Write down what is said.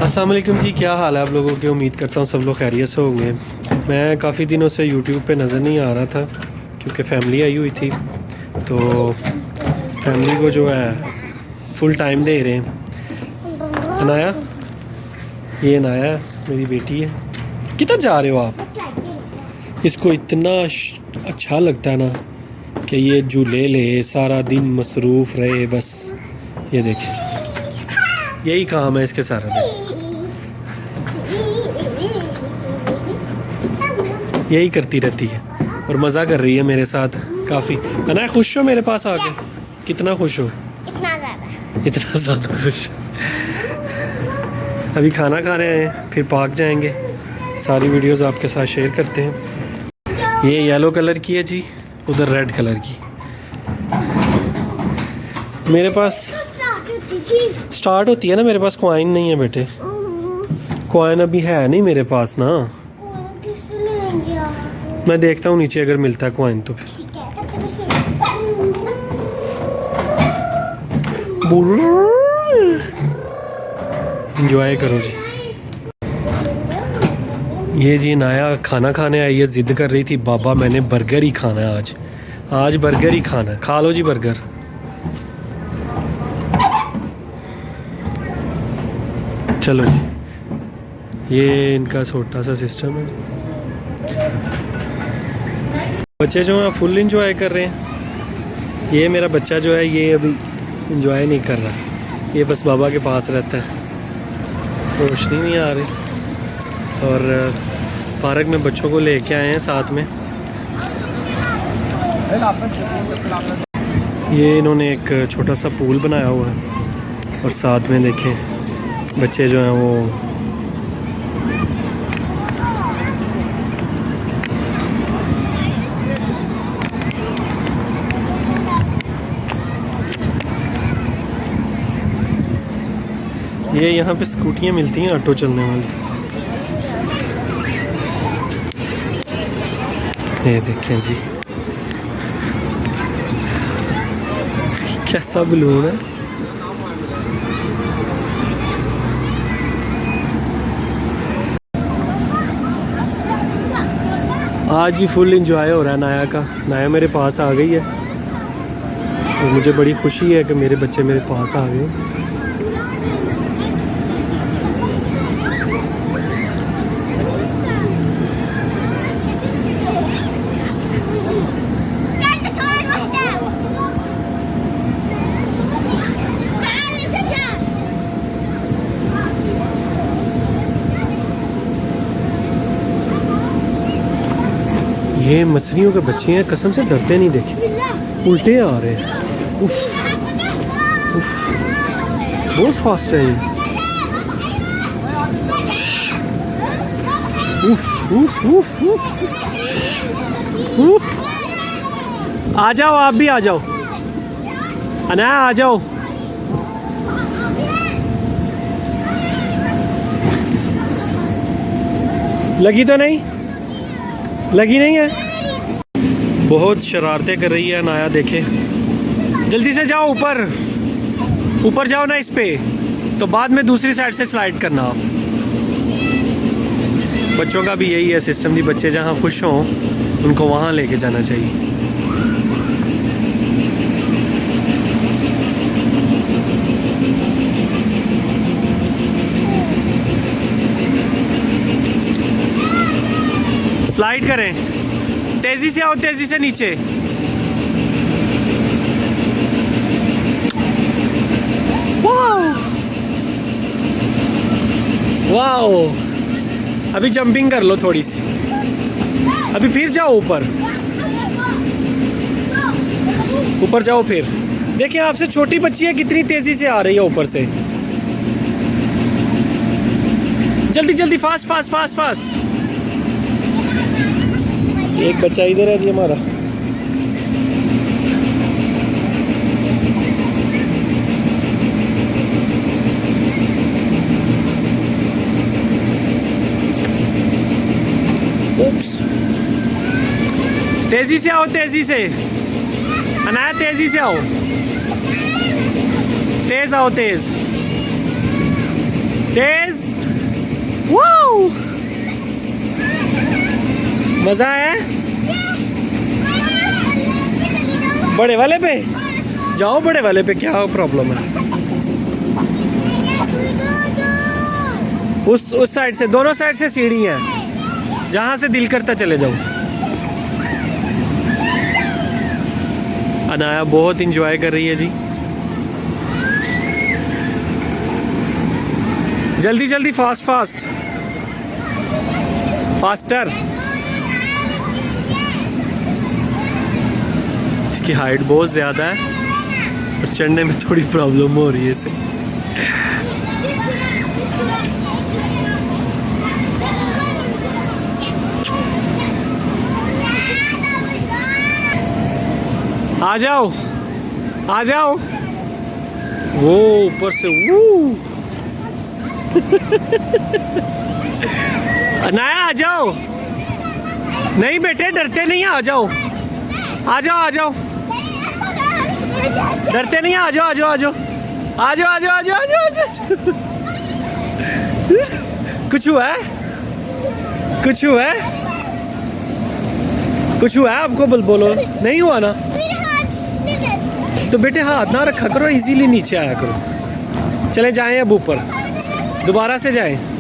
अस्सलाम वालेकुम जी, क्या हाल है आप लोगों के। उम्मीद करता हूँ सब लोग खैरियत से होंगे। मैं काफ़ी दिनों से यूट्यूब पे नज़र नहीं आ रहा था क्योंकि फ़ैमिली आई हुई थी, तो फैमिली को जो है फुल टाइम दे रहे हैं। अनाया, ये अनाया मेरी बेटी है। किधर जा रहे हो आप? इसको इतना अच्छा लगता है ना कि ये झूले ले, सारा दिन मसरूफ़ रहे, बस ये देखें, यही काम है इसके सारा दिन, यही करती रहती है और मज़ा कर रही है मेरे साथ काफ़ी। अना खुश हो मेरे पास आके? कितना खुश हो? इतना ज़्यादा खुश। अभी खाना खा रहे हैं, फिर पार्क जाएंगे, सारी वीडियोस आपके साथ शेयर करते हैं। ये येलो कलर की है जी, उधर रेड कलर की। मेरे पास स्टार्ट होती है ना, मेरे पास कॉइन नहीं है बेटे, कॉइन अभी है नहीं मेरे पास ना। मैं देखता हूँ नीचे अगर मिलता है कॉइन तो फिर। एंजॉय करो जी। ये जी नाया खाना खाने आई है, ज़िद कर रही थी बाबा मैंने बर्गर ही खाना है आज बर्गर ही खाना है। खा लो जी बर्गर। चलो जी, ये इनका छोटा सा सिस्टम है। बच्चे जो हैं फुल इंजॉय कर रहे हैं। ये मेरा बच्चा जो है ये अभी इंजॉय नहीं कर रहा, ये बस बाबा के पास रहता है, रोशनी नहीं आ रही। और पार्क में बच्चों को लेके आए हैं साथ में। ये इन्होंने एक छोटा सा पूल बनाया हुआ है और साथ में देखें बच्चे जो हैं वो ये यहाँ पे स्कूटियाँ मिलती हैं ऑटो चलने वाली। ये देखें जी कैसा बलून है। आज ही फुल इंजॉय हो रहा है नाया का। नाया मेरे पास आ गई है और मुझे बड़ी खुशी है कि मेरे बच्चे मेरे पास आ गए। ये मछलियों के बच्चे हैं, कसम से डरते नहीं, देखे उल्टे आ रहे हैं। उफ उफ, बहुत फास्ट है ये। उफ उफ उफ उफ, उफ। आ जाओ, आप भी आ जाओ अनाया, आ जाओ। लगी तो नहीं? लगी नहीं है? बहुत शरारतें कर रही है नाया, देखे। जल्दी से जाओ ऊपर, ऊपर जाओ ना इस पे, तो बाद में दूसरी साइड से स्लाइड करना। बच्चों का भी यही है सिस्टम जी, बच्चे जहाँ खुश हों उनको वहाँ लेके जाना चाहिए। स्लाइड करें, तेजी से आओ, तेजी से नीचे। वाओ वाओ, अभी जंपिंग कर लो थोड़ी सी, अभी फिर जाओ ऊपर, ऊपर जाओ फिर। देखिए आपसे छोटी बच्ची है, कितनी तेजी से आ रही है ऊपर से। जल्दी जल्दी, फास्ट फास्ट फास्ट फास्ट। एक बच्चा इधर है जी हमारा। तेजी से आओ, तेजी से अनाया, तेजी से आओ, तेज आओ, तेज तेज। वाओ, मजा आया? बड़े वाले पे जाओ, बड़े वाले पे क्या प्रॉब्लम है? उस साइड से, दोनों साइड से सीढ़ी है, जहां से दिल करता चले जाओ। अनाया बहुत इंजॉय कर रही है जी। जल्दी जल्दी, फास्ट फास्ट, फास्टर। इसकी हाइट बहुत ज़्यादा है और चढ़ने में थोड़ी प्रॉब्लम हो रही है इसे। आ जाओ, आ जाओ। वो ऊपर से वो अनाया आ जाओ। नहीं बेटे, डरते नहीं, आ जाओ, आ जाओ, आ जाओ, डरते नहीं, आ जाओ, आ जाओ, आ जाओ, आ जाओ, आ जाओ, आ जाओ, आ जाओ। कुछ हुआ है? कुछ हुआ है? कुछ हुआ है आपको? बोलो। नहीं हुआ ना? तो बेटे हाथ ना रखा करो, इजीली नीचे आया करो। चले जाएं अब ऊपर, दोबारा से जाएं।